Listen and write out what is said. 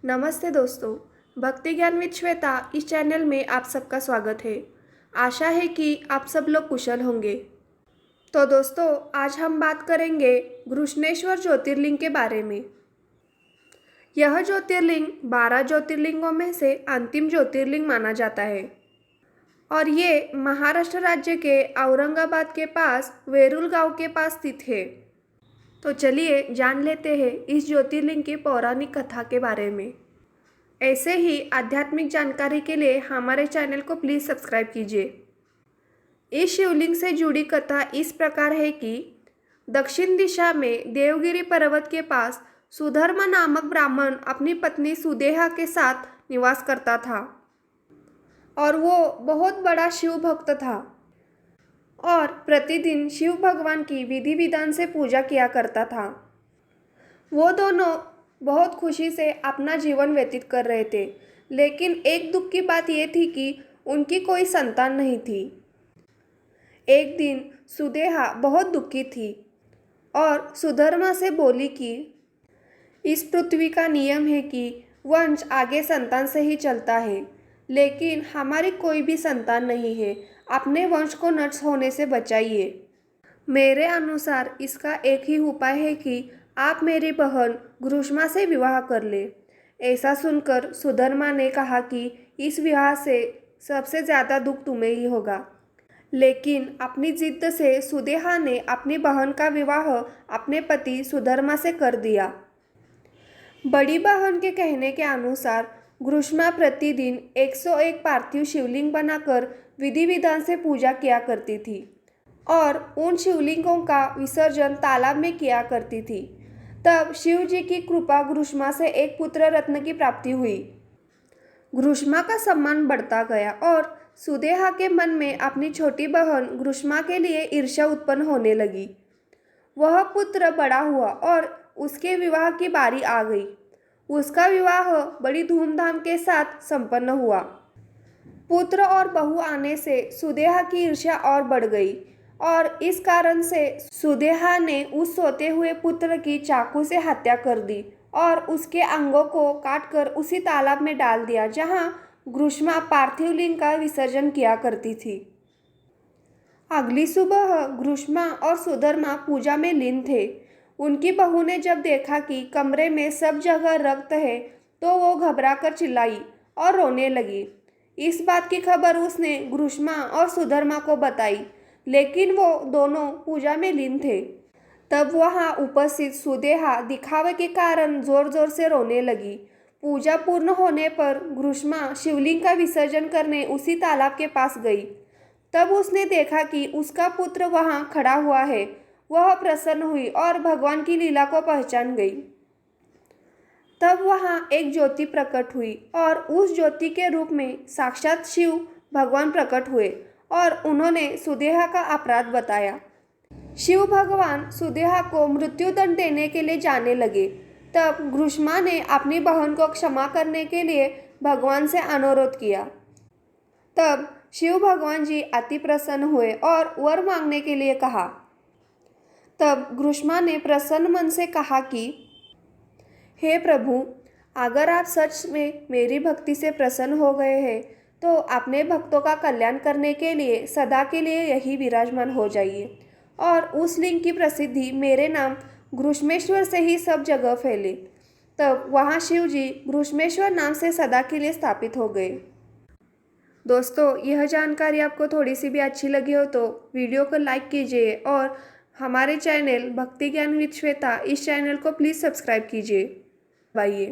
नमस्ते दोस्तों, भक्ति ज्ञान विद श्वेता इस चैनल में आप सबका स्वागत है। आशा है कि आप सब लोग कुशल होंगे। तो दोस्तों, आज हम बात करेंगे घृष्णेश्वर ज्योतिर्लिंग के बारे में। यह ज्योतिर्लिंग 12 ज्योतिर्लिंगों में से अंतिम ज्योतिर्लिंग माना जाता है और ये महाराष्ट्र राज्य के औरंगाबाद के पास वेरूल गांव के पास स्थित है। तो चलिए जान लेते हैं इस ज्योतिर्लिंग की पौराणिक कथा के बारे में। ऐसे ही आध्यात्मिक जानकारी के लिए हमारे चैनल को प्लीज़ सब्सक्राइब कीजिए। इस शिवलिंग से जुड़ी कथा इस प्रकार है कि दक्षिण दिशा में देवगिरी पर्वत के पास सुधर्मा नामक ब्राह्मण अपनी पत्नी सुदेहा के साथ निवास करता था और वो बहुत बड़ा शिव भक्त था और प्रतिदिन शिव भगवान की विधि विधान से पूजा किया करता था। वो दोनों बहुत खुशी से अपना जीवन व्यतीत कर रहे थे, लेकिन एक दुख की बात यह थी कि उनकी कोई संतान नहीं थी। एक दिन सुदेहा बहुत दुखी थी और सुधर्मा से बोली कि इस पृथ्वी का नियम है कि वंश आगे संतान से ही चलता है, लेकिन हमारी कोई भी संतान नहीं है। अपने वंश को नष्ट होने से बचाइए। मेरे अनुसार इसका एक ही उपाय है कि आप मेरी बहन घृष्मा से विवाह कर ले। ऐसा सुनकर सुधर्मा ने कहा कि इस विवाह से सबसे ज़्यादा दुख तुम्हें ही होगा, लेकिन अपनी जिद्द से सुदेहा ने अपनी बहन का विवाह अपने पति सुधर्मा से कर दिया। बड़ी बहन के कहने के अनुसार घृष्मा प्रतिदिन 101 पार्थिव शिवलिंग बनाकर विधि विधान से पूजा किया करती थी और उन शिवलिंगों का विसर्जन तालाब में किया करती थी। तब शिव जी की कृपा घृष्मा से एक पुत्र रत्न की प्राप्ति हुई। घृष्मा का सम्मान बढ़ता गया और सुदेहा के मन में अपनी छोटी बहन घृष्मा के लिए ईर्ष्या उत्पन्न होने लगी। वह पुत्र बड़ा हुआ और उसके विवाह की बारी आ गई। उसका विवाह बड़ी धूमधाम के साथ संपन्न हुआ। पुत्र और बहू आने से सुदेहा की ईर्ष्या और बढ़ गई और इस कारण से सुदेहा ने उस सोते हुए पुत्र की चाकू से हत्या कर दी और उसके अंगों को काटकर उसी तालाब में डाल दिया जहां घृष्मा पार्थिव लिंग का विसर्जन किया करती थी। अगली सुबह घृष्मा और सुधर्मा पूजा में लीन थे। उनकी बहू ने जब देखा कि कमरे में सब जगह रक्त है तो वो घबराकर चिल्लाई और रोने लगी। इस बात की खबर उसने घृष्मा और सुधर्मा को बताई, लेकिन वो दोनों पूजा में लीन थे। तब वहाँ उपस्थित सुदेहा दिखावे के कारण जोर जोर से रोने लगी। पूजा पूर्ण होने पर घृष्मा शिवलिंग का विसर्जन करने उसी तालाब के पास गई। तब उसने देखा कि उसका पुत्र वहाँ खड़ा हुआ है। वह प्रसन्न हुई और भगवान की लीला को पहचान गई। तब वहाँ एक ज्योति प्रकट हुई और उस ज्योति के रूप में साक्षात शिव भगवान प्रकट हुए और उन्होंने सुदेहा का अपराध बताया। शिव भगवान सुदेहा को मृत्युदंड देने के लिए जाने लगे। तब घृष्मा ने अपनी बहन को क्षमा करने के लिए भगवान से अनुरोध किया। तब शिव भगवान जी अति प्रसन्न हुए और वर मांगने के लिए कहा। तब घृष्मा ने प्रसन्न मन से कहा कि हे प्रभु, अगर आप सच में मेरी भक्ति से प्रसन्न हो गए हैं तो अपने भक्तों का कल्याण करने के लिए सदा के लिए यही विराजमान हो जाइए और उस लिंग की प्रसिद्धि मेरे नाम घृष्मेश्वर से ही सब जगह फैले। तब वहाँ शिव जी घृष्मेश्वर नाम से सदा के लिए स्थापित हो गए। दोस्तों, यह जानकारी आपको थोड़ी सी भी अच्छी लगी हो तो वीडियो को लाइक कीजिए और हमारे चैनल भक्ति ज्ञान विद श्वेता इस चैनल को प्लीज़ सब्सक्राइब कीजिए। बाय।